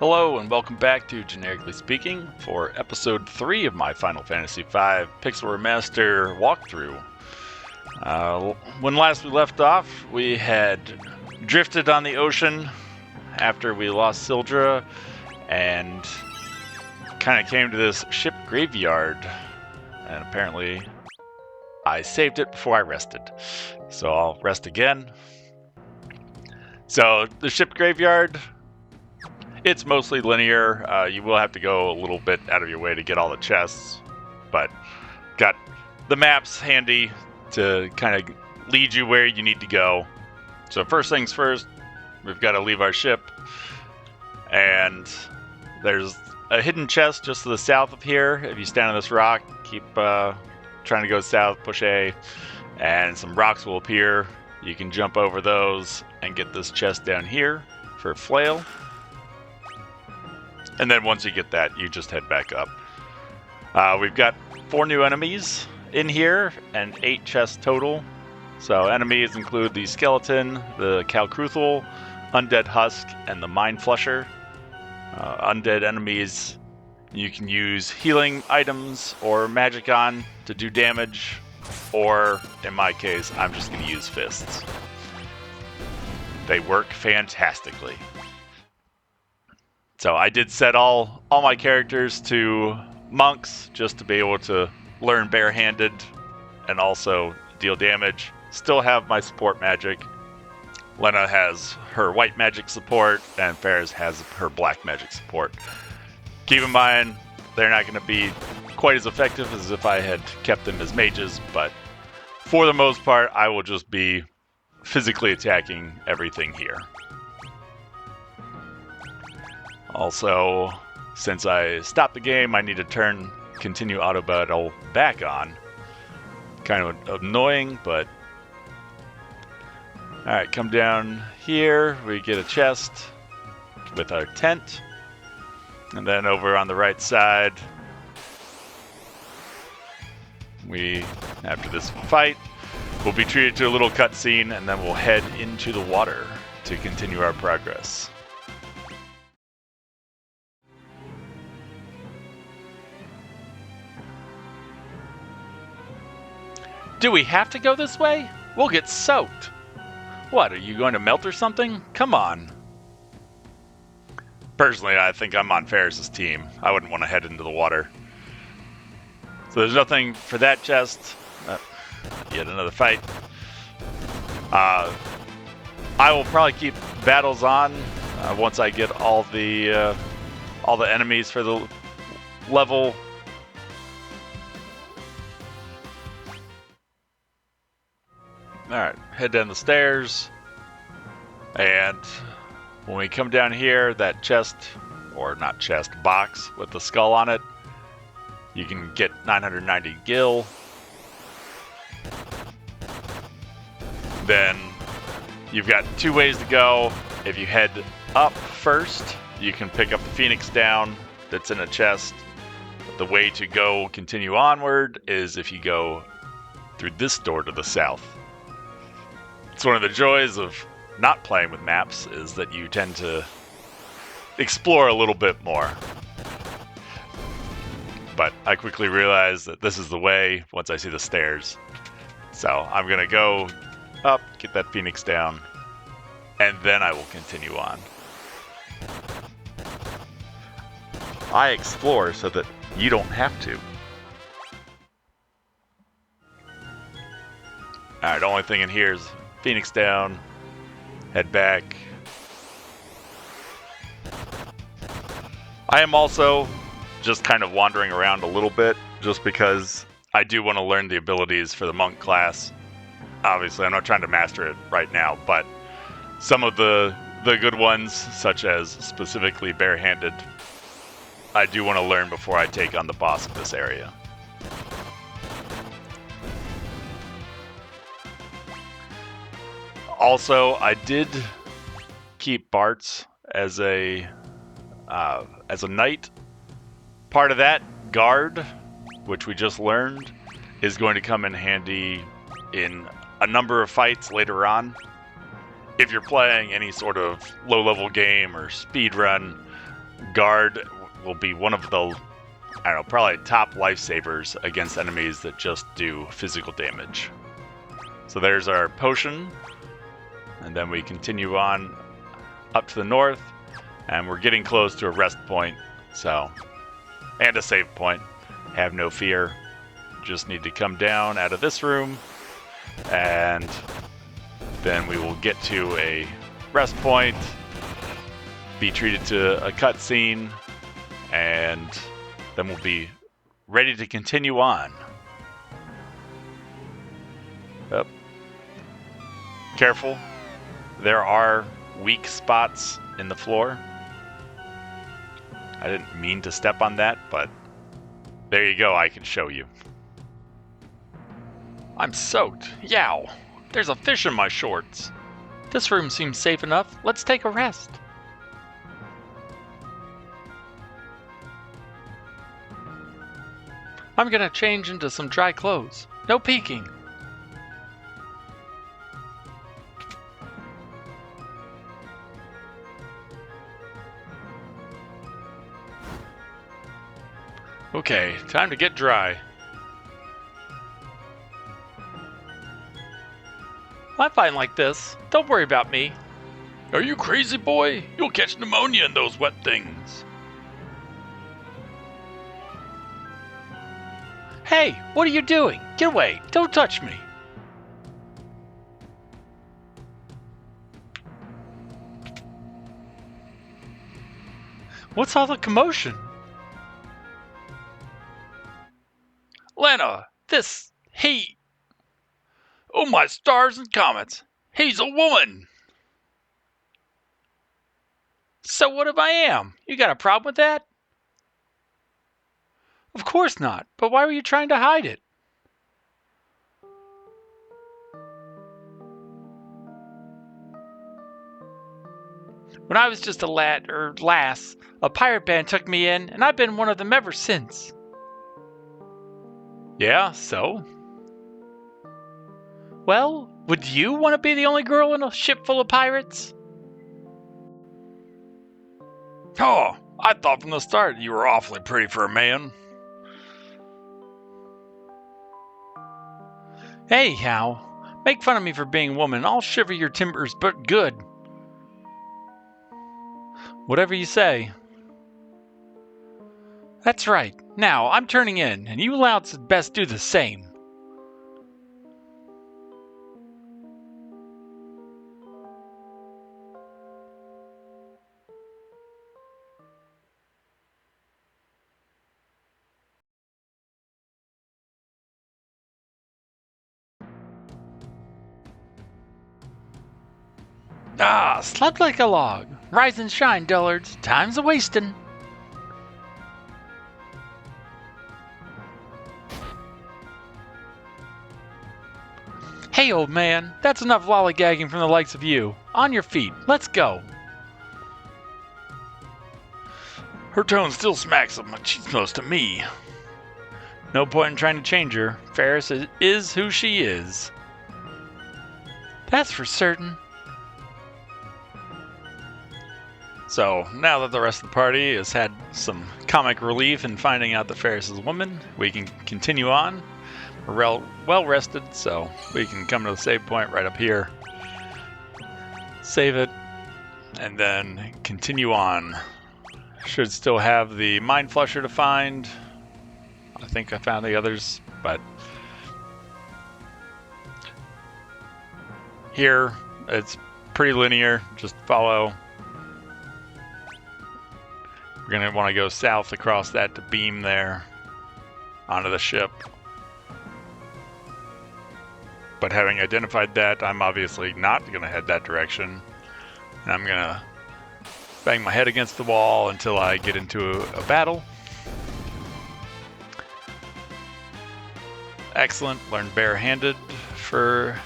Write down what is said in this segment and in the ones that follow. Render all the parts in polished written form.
Hello and welcome back to Generically Speaking for episode 3 of my Final Fantasy V Pixel Remaster walkthrough. When last we left off, we had drifted on the ocean after we lost Sildra and kind of came to this ship graveyard, and apparently I saved it before I rested. So I'll rest again. So the ship graveyard, it's mostly linear. You will have to go a little bit out of your way to get all the chests, but got the maps handy to kind of lead you where you need to go. So first things first, we've got to leave our ship, and there's a hidden chest just to the south of here. If you stand on this rock, keep trying to go south, push A, and some rocks will appear. You can jump over those and get this chest down here for a flail. And then once you get that, you just head back up. We've got 4 new enemies in here and 8 chests total. So enemies include the skeleton, the Calcruthal, undead husk, and the mind flusher. Undead enemies you can use healing items or magic on to do damage, or in my case, I'm just going to use fists. They work fantastically. So I did set all my characters to monks just to be able to learn barehanded and also deal damage. Still have my support magic. Lena has her white magic support and Faris has her black magic support. Keep in mind, they're not going to be quite as effective as if I had kept them as mages, but for the most part, I will just be physically attacking everything here. Also, since I stopped the game, I need to turn continue auto battle back on. Kind of annoying, but... Alright, come down here. We get a chest with our tent. And then over on the right side, after this fight, we'll be treated to a little cutscene, and then we'll head into the water to continue our progress. Do we have to go this way? We'll get soaked. What, are you going to melt or something? Come on. Personally, I think I'm on Faris' team. I wouldn't want to head into the water. So there's nothing for that chest. Yet another fight. I will probably keep battles on once I get all the enemies for the level. Alright, head down the stairs, and when we come down here, that chest, or not chest, box with the skull on it, you can get 990 gil. Then you've got 2 ways to go. If you head up first, you can pick up the Phoenix down that's in a chest. The way to go continue onward is if you go through this door to the south. It's one of the joys of not playing with maps is that you tend to explore a little bit more. But I quickly realized that this is the way once I see the stairs. So I'm going to go up, get that Phoenix down, and then I will continue on. I explore so that you don't have to. Alright, the only thing in here is Phoenix down, head back. I am also just kind of wandering around a little bit just because I do want to learn the abilities for the monk class. Obviously, I'm not trying to master it right now, but some of the good ones, such as specifically barehanded, I do want to learn before I take on the boss of this area. Also, I did keep Bart's as a knight. Part of that, guard, which we just learned, is going to come in handy in a number of fights later on. If you're playing any sort of low-level game or speed run, Guard will be one of the, I don't know, probably top lifesavers against enemies that just do physical damage. So there's our potion, and then we continue on up to the north, and we're getting close to a rest point, so, and a save point. Have no fear. Just need to come down out of this room, and then we will get to a rest point, be treated to a cutscene, and then we'll be ready to continue on. Yep. Careful. There are weak spots in the floor. I didn't mean to step on that, but there you go, I can show you. I'm soaked. Yow. There's a fish in my shorts. This room seems safe enough. Let's take a rest. I'm gonna change into some dry clothes. No peeking. Okay, time to get dry. I'm fine like this. Don't worry about me. Are you crazy, boy? You'll catch pneumonia in those wet things. Hey, what are you doing? Get away. Don't touch me. What's all the commotion? Lena, oh my stars and comets, he's a woman! So what if I am? You got a problem with that? Of course not, but why were you trying to hide it? When I was just a lass, a pirate band took me in, and I've been one of them ever since. Yeah, so? Well, would you want to be the only girl in a ship full of pirates? Oh, I thought from the start you were awfully pretty for a man. Hey, Hal. Make fun of me for being a woman. I'll shiver your timbers, but good. Whatever you say. That's right. Now, I'm turning in, and you louts had best do the same. Ah, slept like a log. Rise and shine, dullards. Time's a-wastin'. Hey, old man, that's enough lollygagging from the likes of you. On your feet, let's go. Her tone still smacks of machismo to me. No point in trying to change her. Faris is who she is. That's for certain. So, now that the rest of the party has had some comic relief in finding out that Faris is a woman, we can continue on. We're well rested, so we can come to the save point right up here. Save it, and then continue on. Should still have the Mind Flusher to find. I think I found the others, but here it's pretty linear. Just follow. We're going to want to go south across that to beam there onto the ship. But having identified that, I'm obviously not going to head that direction. And I'm going to bang my head against the wall until I get into a battle. Excellent. Learn barehanded for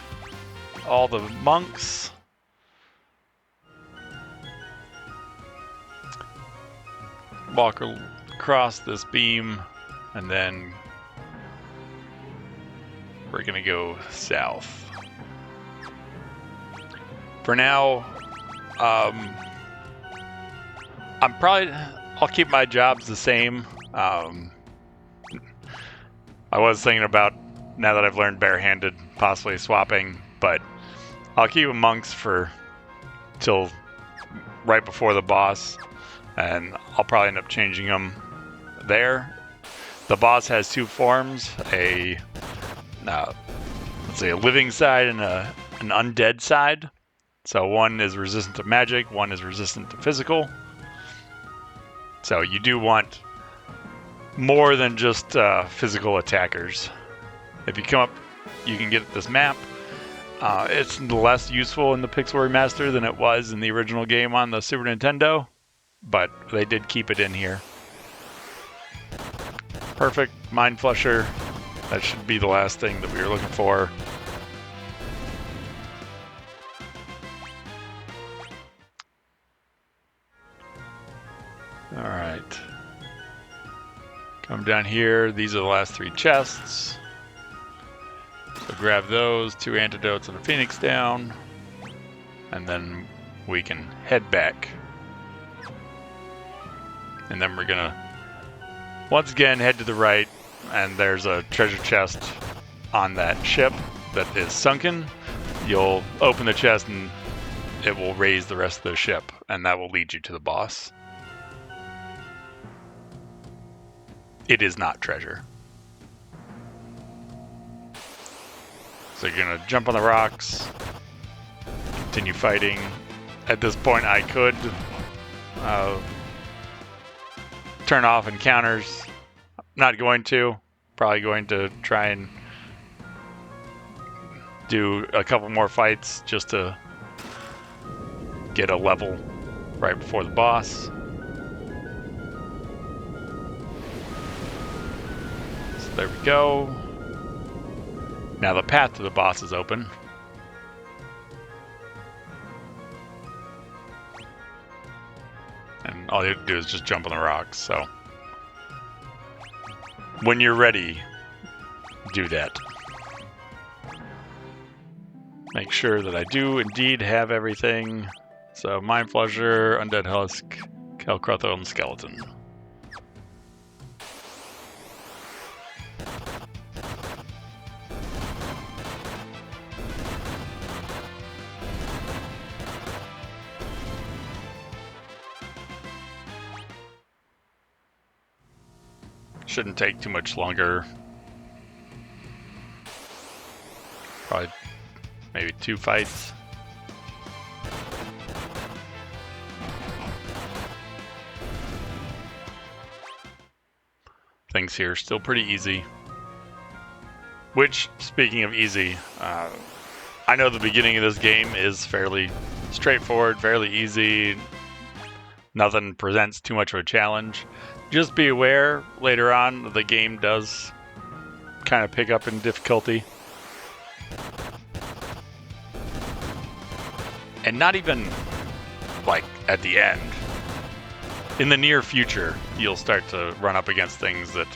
all the monks. Walk across this beam, and then we're gonna go south. For now, I'm probably I'll keep my jobs the same. I was thinking about, now that I've learned barehanded, possibly swapping, but I'll keep monks for till right before the boss, and I'll probably end up changing them there. The boss has two forms, let's say a living side and an undead side. So one is resistant to magic, one is resistant to physical. So you do want more than just physical attackers. If you come up, you can get this map. It's less useful in the Pixel Remaster than it was in the original game on the Super Nintendo, but they did keep it in here. Perfect Mind Flusher. That should be the last thing that we were looking for. Alright. Come down here. These are the last three chests. So grab those, 2 antidotes and a phoenix down. And then we can head back. And then we're gonna, once again, head to the right. And there's a treasure chest on that ship that is sunken. You'll open the chest and it will raise the rest of the ship. And that will lead you to the boss. It is not treasure. So you're gonna jump on the rocks, continue fighting. At this point I could turn off encounters. Not going to. Probably going to try and do a couple more fights just to get a level right before the boss. There we go. Now the path to the boss is open. And all you have to do is just jump on the rocks, so. When you're ready, do that. Make sure that I do indeed have everything. So, Mind Flusher, Undead Husk, Calcrotho, and Skeleton. Shouldn't take too much longer. Probably maybe 2 fights. Things here are still pretty easy. Which, speaking of easy, I know the beginning of this game is fairly straightforward, fairly easy. Nothing presents too much of a challenge. Just be aware, later on, the game does kind of pick up in difficulty. And not even, like, at the end. In the near future, you'll start to run up against things that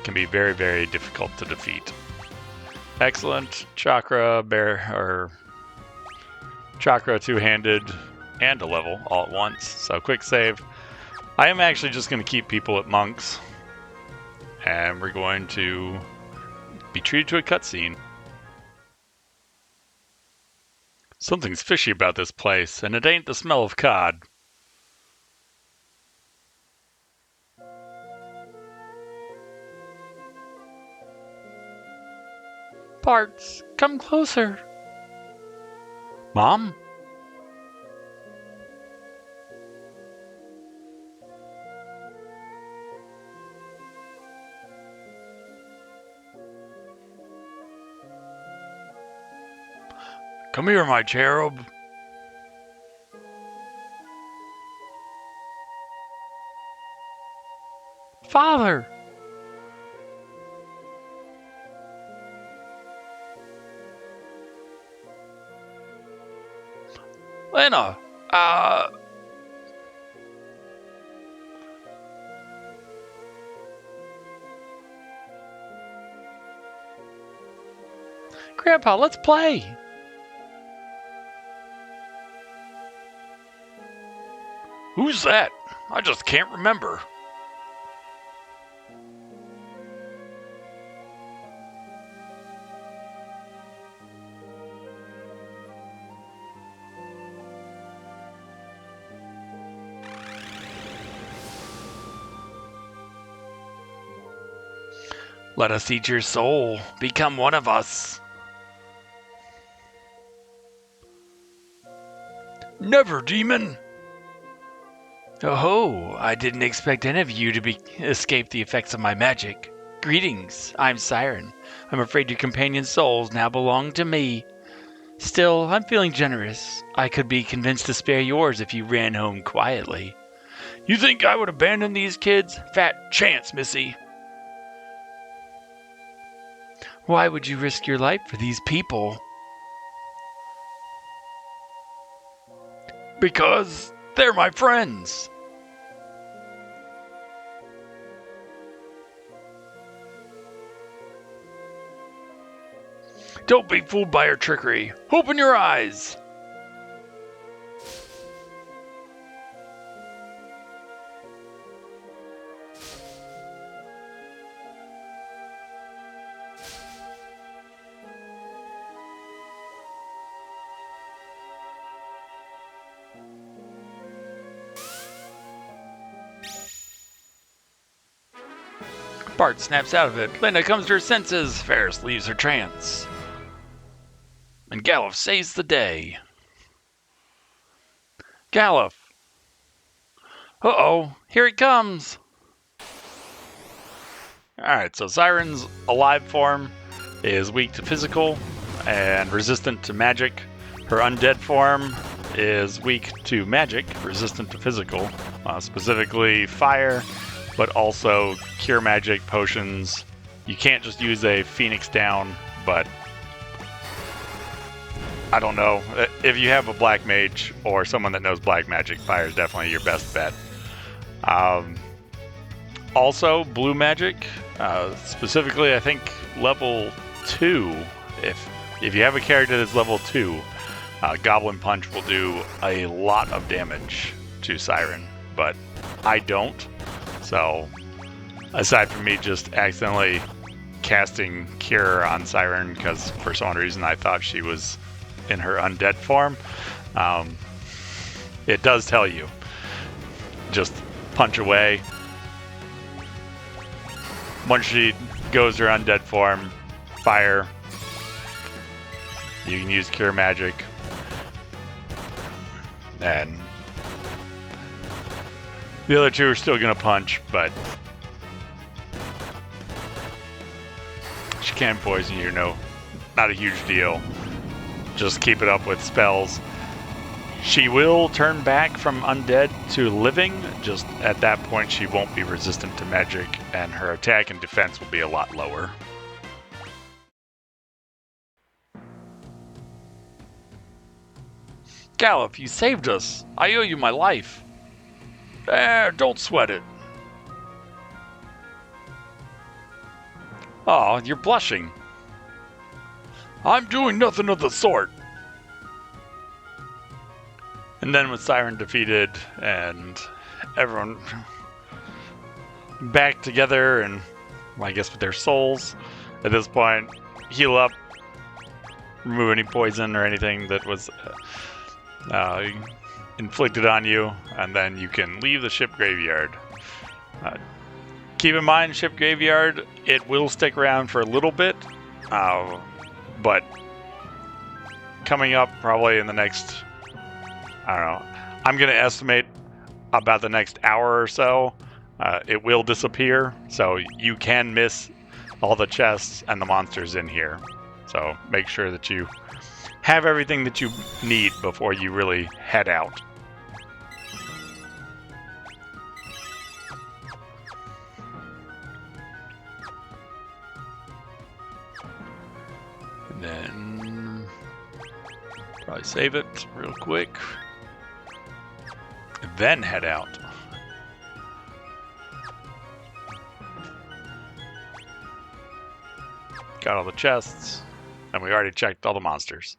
can be very, very difficult to defeat. Excellent. Chakra, Chakra two-handed, and a level all at once. So quick save. I am actually just going to keep people at monks. And we're going to be treated to a cutscene. Something's fishy about this place, and it ain't the smell of cod. Parts, come closer. Mom? Come here, my cherub. Father! Lena, Grandpa, let's play! Who's that? I just can't remember. Let us eat your soul. Become one of us. Never, demon! Oh, I didn't expect any of you to escape the effects of my magic. Greetings, I'm Siren. I'm afraid your companion souls now belong to me. Still, I'm feeling generous. I could be convinced to spare yours if you ran home quietly. You think I would abandon these kids? Fat chance, missy. Why would you risk your life for these people? Because they're my friends. Don't be fooled by her trickery. Open your eyes. Bart snaps out of it. Linda comes to her senses. Faris leaves her trance. And Galuf saves the day. Galuf. Uh-oh, here he comes. Alright, so Siren's alive form is weak to physical and resistant to magic. Her undead form is weak to magic, resistant to physical, specifically fire, but also cure magic, potions. You can't just use a Phoenix down, but I don't know. If you have a black mage or someone that knows black magic, fire is definitely your best bet. Also, blue magic, specifically I think level 2. If you have a character that's level 2, Goblin Punch will do a lot of damage to Siren, but I don't. So, aside from me just accidentally casting Cure on Siren because for some reason I thought she was in her undead form, it does tell you. Just punch away. Once she goes her undead form, fire. You can use Cure Magic. And the other two are still going to punch, but she can poison you, no, not a huge deal. Just keep it up with spells. She will turn back from undead to living, just at that point she won't be resistant to magic, and her attack and defense will be a lot lower. Galuf, you saved us. I owe you my life. Don't sweat it. Aw, you're blushing. I'm doing nothing of the sort. And then with Siren defeated and everyone back together and, well, I guess with their souls, at this point, heal up, remove any poison or anything that was inflicted on you, and then you can leave the ship graveyard. Keep in mind, ship graveyard, it will stick around for a little bit, but coming up probably in the next, I don't know, I'm going to estimate about the next hour or so, it will disappear, so you can miss all the chests and the monsters in here. So make sure that you have everything that you need before you really head out. And then probably save it real quick. And then head out. Got all the chests, and we already checked all the monsters.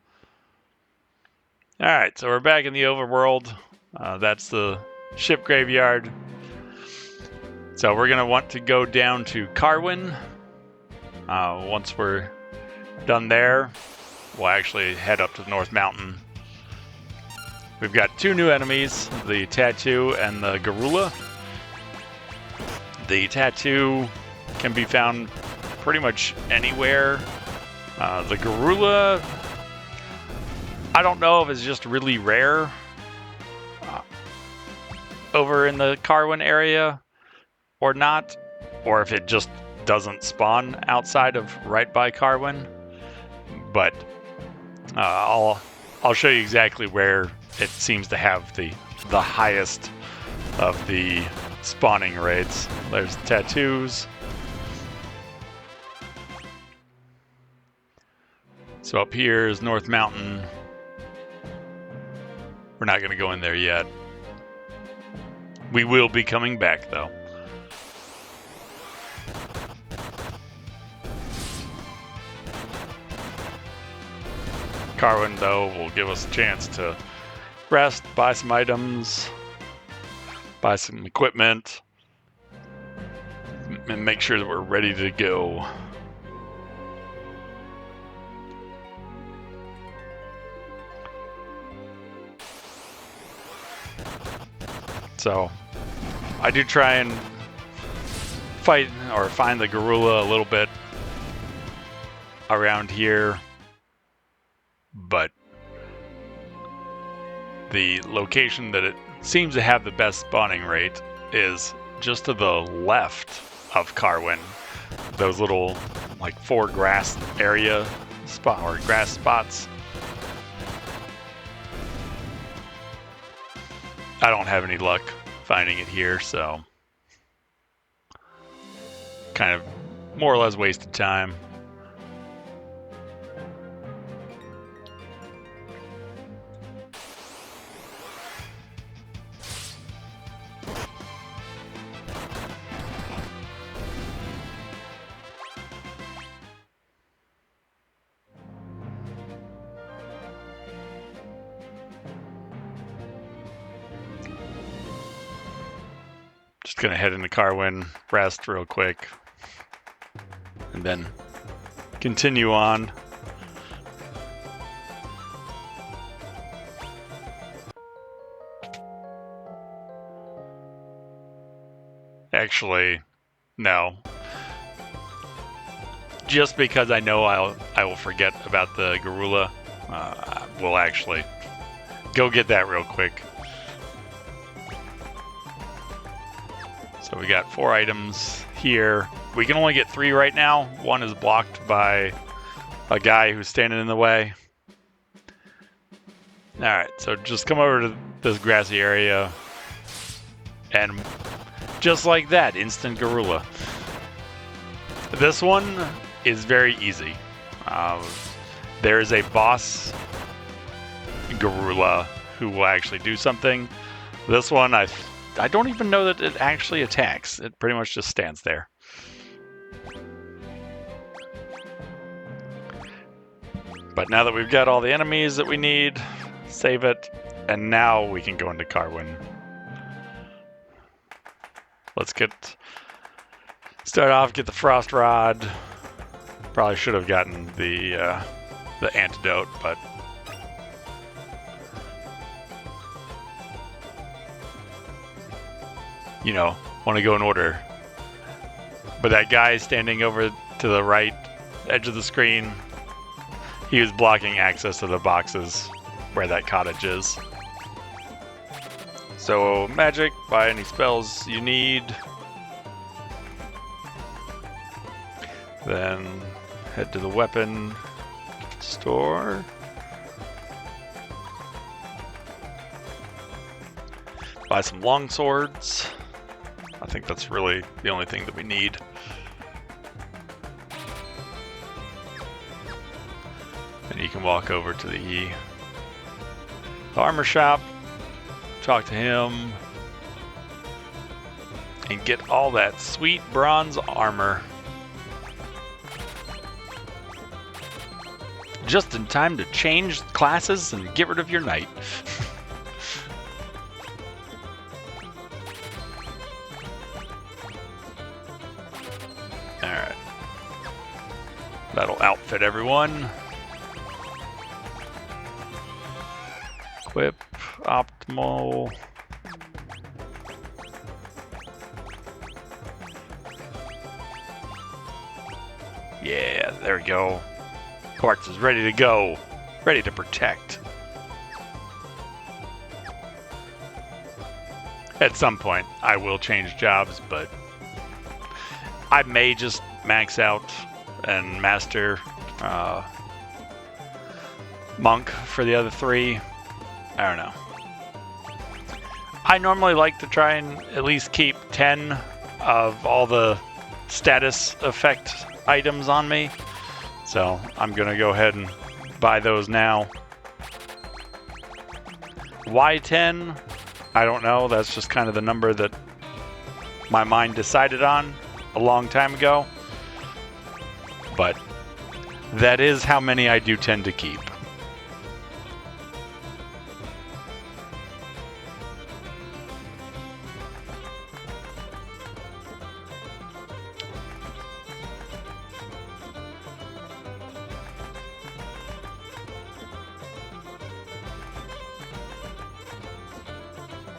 Alright, so we're back in the overworld. That's the ship graveyard. So we're gonna want to go down to Carwen. Once we're done there, we'll actually head up to the North Mountain. We've got 2 new enemies, the Tattoo and the Garula. The Tattoo can be found pretty much anywhere. The Garula, I don't know if it's just really rare over in the Carwen area or not, or if it just doesn't spawn outside of right by Carwen. But I'll show you exactly where it seems to have the highest of the spawning rates. There's tattoos. So up here is North Mountain. We're not going to go in there yet. We will be coming back though. Carwen though will give us a chance to rest, buy some items, buy some equipment, and make sure that we're ready to go. So I do try and fight or find the Garula a little bit around here, but the location that it seems to have the best spawning rate is just to the left of Carwen. Those little like 4 grass area spot or grass spots. I don't have any luck finding it here, so kind of more or less wasted time. Just gonna head into Carwen, rest real quick, and then continue on. Actually, no. Just because I know I will forget about the Garula, we'll actually go get that real quick. So we got 4 items here. We can only get 3 right now. 1 is blocked by a guy who's standing in the way. Alright, so just come over to this grassy area. And just like that, instant Garula. This one is very easy. There is a boss Garula who will actually do something. This one, I don't even know that it actually attacks. It pretty much just stands there. But now that we've got all the enemies that we need, save it, and now we can go into Carwen. Let's start off, get the Frost Rod. Probably should have gotten the antidote, but you know, want to go in order. But that guy standing over to the right edge of the screen, he was blocking access to the boxes where that cottage is. So magic, buy any spells you need. Then head to the weapon store. Buy some long swords. I think that's really the only thing that we need. And you can walk over to the armor shop, talk to him, and get all that sweet bronze armor. Just in time to change classes and get rid of your knight. outfit, everyone. Equip, optimal. Yeah, there we go. Quartz is ready to go. Ready to protect. At some point, I will change jobs, but I may just max out and master Monk for the other 3. I don't know. I normally like to try and at least keep 10 of all the status effect items on me. So I'm going to go ahead and buy those now. Why 10? I don't know. That's just kind of the number that my mind decided on a long time ago. But that is how many I do tend to keep.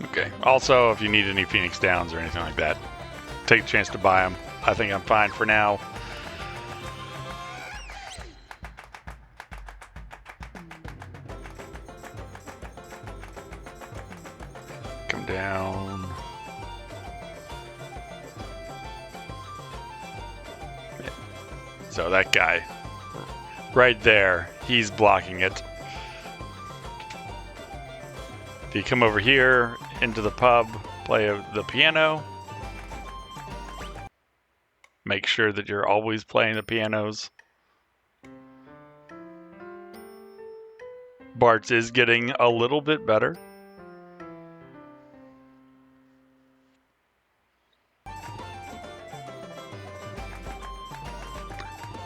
Okay. Also, if you need any Phoenix Downs or anything like that, take a chance to buy them. I think I'm fine for now. Come down. Yeah. So that guy right there, he's blocking it. If you come over here into the pub, play the piano. Make sure that you're always playing the pianos. Bart's is getting a little bit better.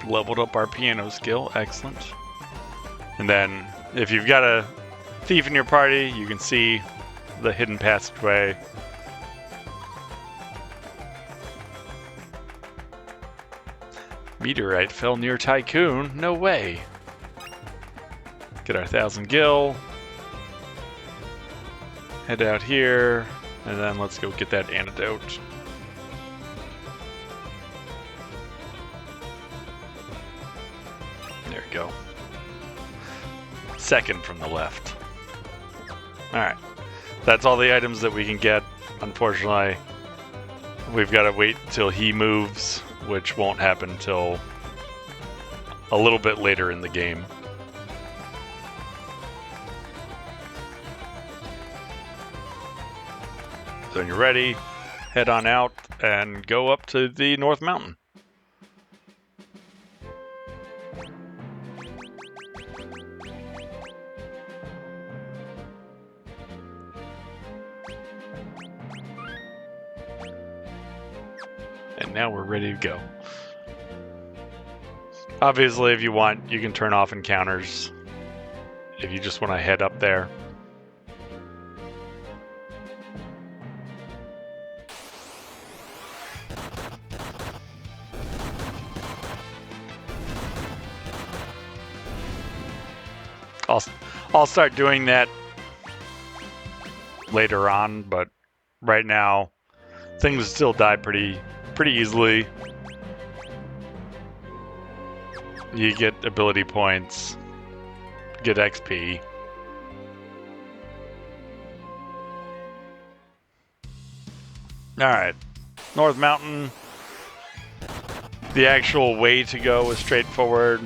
Leveled up our piano skill, excellent. And then if you've got a thief in your party, you can see the hidden passageway. Meteorite fell near Tycoon. No way. Get our 1,000 gil. Head out here, and then let's go get that antidote. There we go. Second from the left. Alright. That's all the items that we can get. Unfortunately, we've got to wait till he moves, which won't happen till a little bit later in the game. So when you're ready, head on out and go up to the North Mountain. And now we're ready to go. Obviously, if you want, you can turn off encounters if you just want to head up there. I'll start doing that later on, but right now things still die pretty easily. You get ability points, get XP. Alright, North Mountain. The actual way to go is straightforward.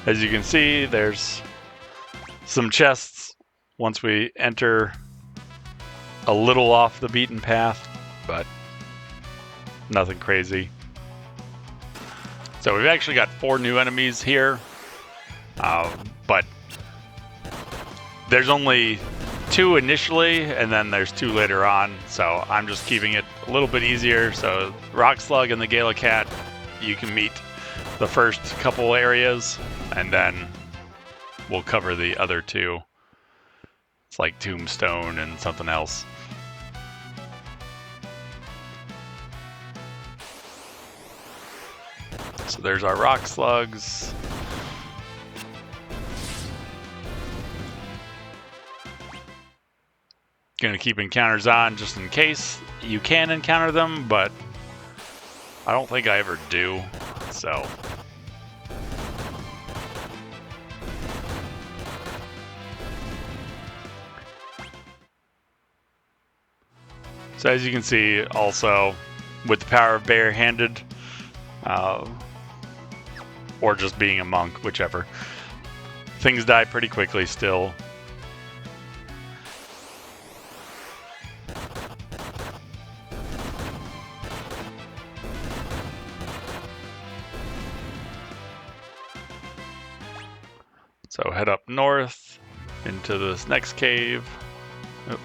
As you can see, there's some chests once we enter a little off the beaten path, but nothing crazy. So we've actually got 4 new enemies here, but there's only 2 initially, and then there's 2 later on, so I'm just keeping it a little bit easier. So Rock Slug and the Gala Cat, you can meet the first couple areas, and then we'll cover the other 2. It's like Tombstone and something else. So there's our rock slugs. Gonna keep encounters on just in case you can encounter them, but I don't think I ever do, so. So as you can see, also, with the power of barehanded, or just being a monk, whichever, things die pretty quickly still. So head up north into this next cave. Oh.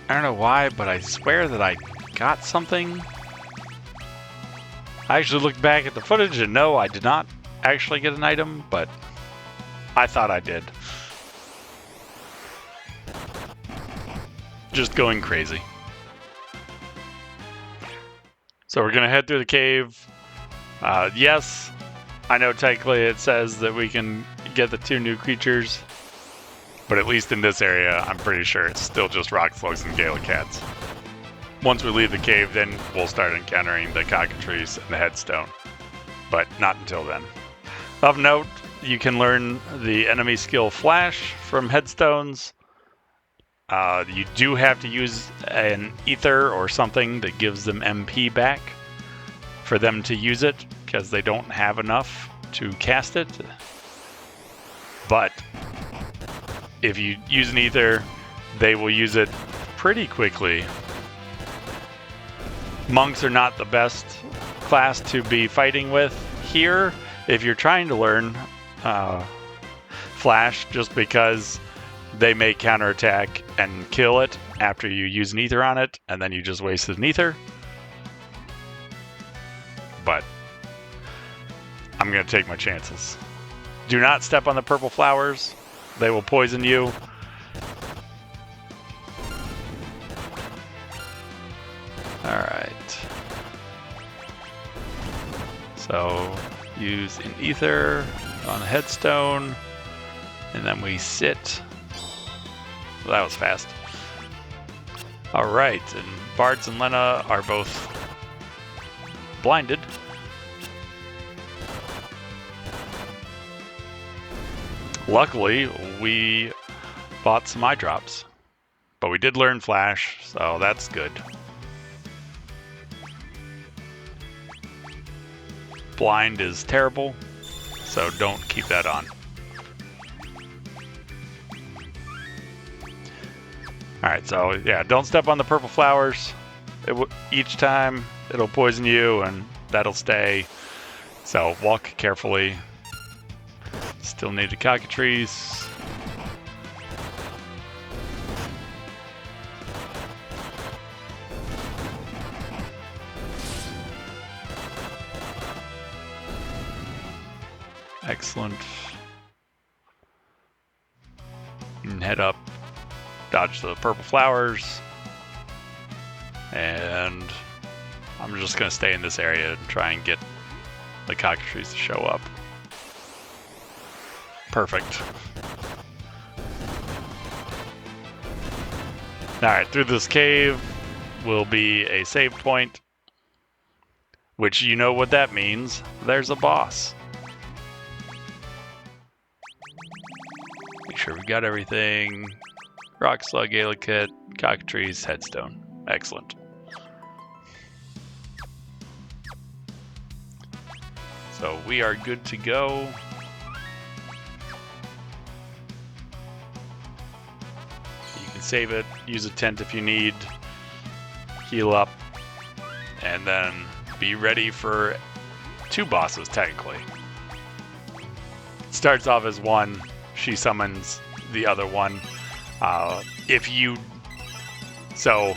I don't know why, but I swear that I got something. I actually looked back at the footage and no, I did not actually get an item, but I thought I did. Just going crazy. So we're gonna head through the cave. Yes, I know technically it says that we can get the 2 new creatures, but at least in this area, I'm pretty sure it's still just rock slugs and Gala cats. Once we leave the cave, then we'll start encountering the cockatrice and the headstone, but not until then. Of note, you can learn the enemy skill Flash from headstones. You do have to use an ether or something that gives them MP back for them to use it, because they don't have enough to cast it. But if you use an ether, they will use it pretty quickly. Monks are not the best class to be fighting with here if you're trying to learn Flash, just because they may counterattack and kill it after you use an ether on it, and then you just wasted an ether. But I'm going to take my chances. Do not step on the purple flowers. They will poison you. Alright. So, use an ether on the headstone, and then we sit. Well, that was fast. Alright, and Bards and Lena are both blinded. Luckily, we bought some eye drops, but we did learn Flash, so that's good. Blind is terrible, so don't keep that on. Alright, so yeah, don't step on the purple flowers. Each time it'll poison you, and that'll stay, so walk carefully. Still need a cockatrice. Excellent. And head up, dodge the purple flowers, and I'm just gonna stay in this area and try and get the cockatrice to show up. Perfect. Alright, through this cave will be a save point, which you know what that means. There's a boss. Make sure we got everything. Rock slug, Alikit, cockatrice, headstone. Excellent. So we are good to go. Save it, use a tent if you need, heal up, and then be ready for 2 bosses technically. It starts off as 1, she summons the other one. So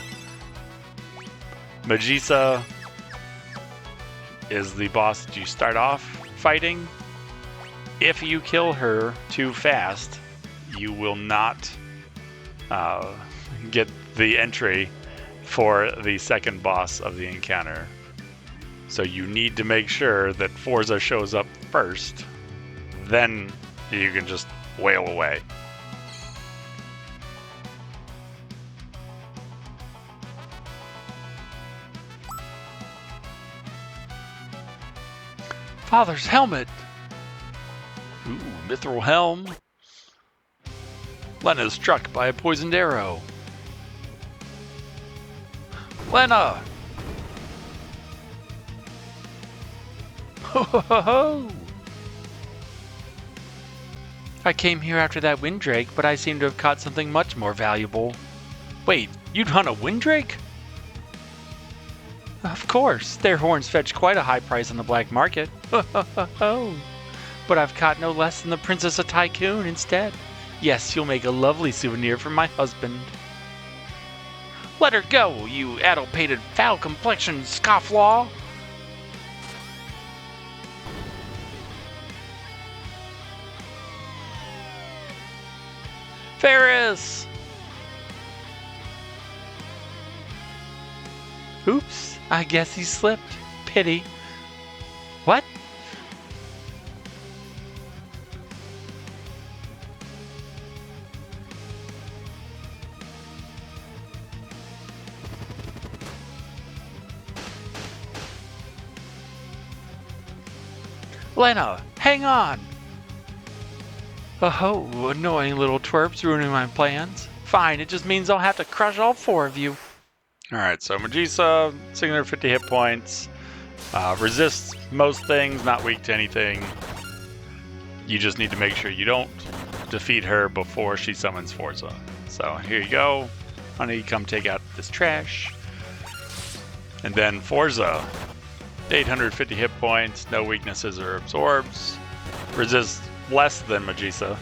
Magissa is the boss that you start off fighting. If you kill her too fast, you will not get the entry for the second boss of the encounter. So you need to make sure that Forza shows up first, then you can just wail away. Father's helmet. Ooh, mithril helm. Lena's struck by a poisoned arrow. Lena! Ho ho ho ho! I came here after that winddrake, but I seem to have caught something much more valuable. Wait, you'd hunt a winddrake? Of course, their horns fetch quite a high price on the black market. But I've caught no less than the Princess of Tycoon instead. Yes, you'll make a lovely souvenir for my husband. Let her go, you addle-pated, foul-complexioned scofflaw! Faris! Oops, I guess he slipped. Pity. What? Lena, hang on! Oh, annoying little twerps ruining my plans. Fine, it just means I'll have to crush all four of you. Alright, so Magissa, 650 hit points. Resists most things, not weak to anything. You just need to make sure you don't defeat her before she summons Forza. So here you go. Honey, come take out this trash. And then Forza, 850 hit points, no weaknesses or absorbs. Resists less than Magissa.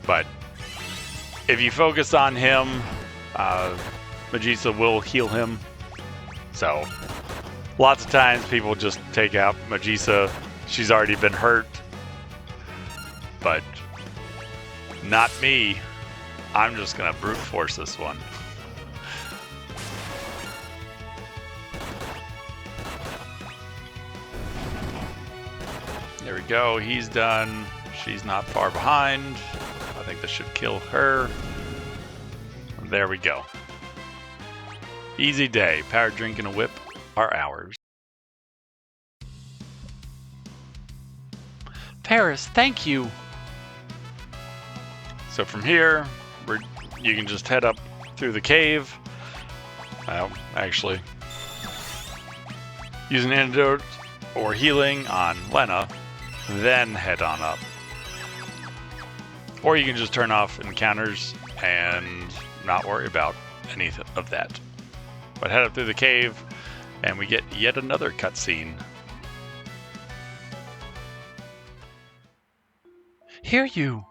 But if you focus on him, Magissa will heal him. So lots of times people just take out Magissa. She's already been hurt. But not me. I'm just gonna brute force this one. There we go, he's done. She's not far behind. I think this should kill her. There we go. Easy day. Power drink and a whip are ours. Faris, thank you. So from here, you can just head up through the cave. Well, actually, use an antidote or healing on Lena, then head on up. Or you can just turn off encounters and not worry about any of that. But head up through the cave, and we get yet another cutscene. Hiryu.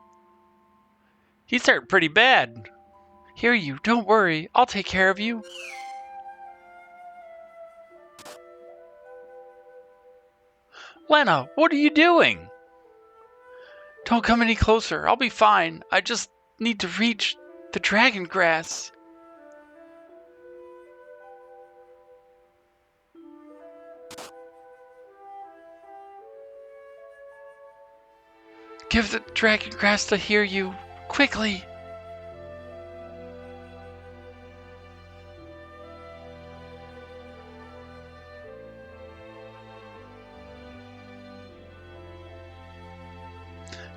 He's hurt pretty bad. Hiryu, don't worry. I'll take care of you. Lena, what are you doing? Don't come any closer. I'll be fine. I just need to reach the dragon grass. Give the dragon grass to Hiryu. Quickly.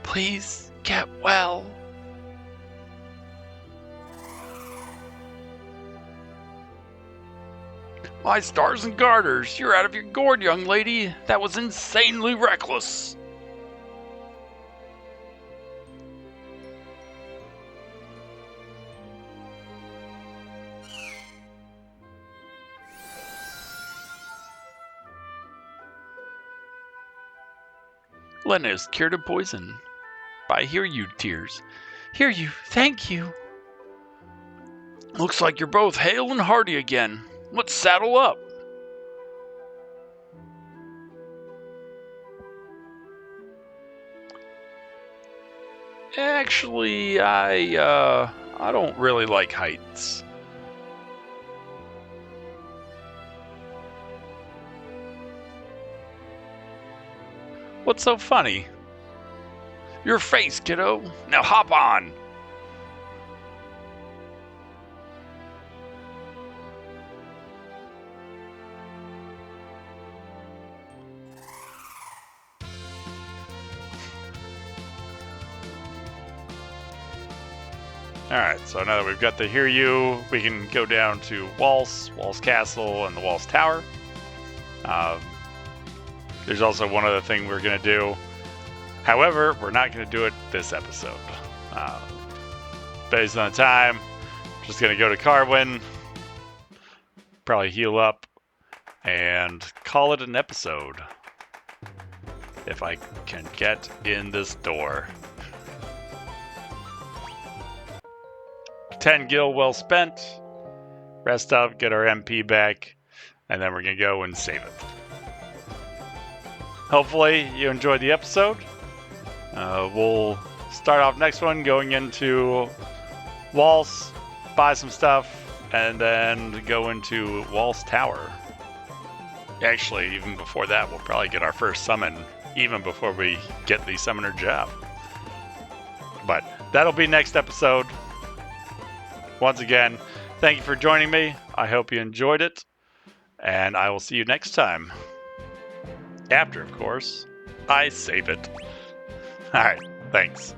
Please get well. My stars and garters, you're out of your gourd, young lady. That was insanely reckless. Lena is cured of poison by Hiryu tears. Hiryu, thank you. Looks like you're both hale and hearty again. Let's saddle up. Actually, I don't really like heights. What's so funny? Your face, kiddo. Now hop on. Alright, so now that we've got the Hiryu, we can go down to Waltz Castle, and the Waltz Tower. There's also one other thing we're going to do. However, we're not going to do it this episode. Based on the time, just going to go to Carwen, probably heal up, and call it an episode. If I can get in this door. 10 gil well spent. Rest up, get our MP back, and then we're going to go and save it. Hopefully you enjoyed the episode. We'll start off next one going into Waltz, buy some stuff, and then go into Waltz Tower. Actually, even before that, we'll probably get our first summon, even before we get the summoner job. But that'll be next episode. Once again, thank you for joining me. I hope you enjoyed it, and I will see you next time. After, of course, I save it. Alright, thanks.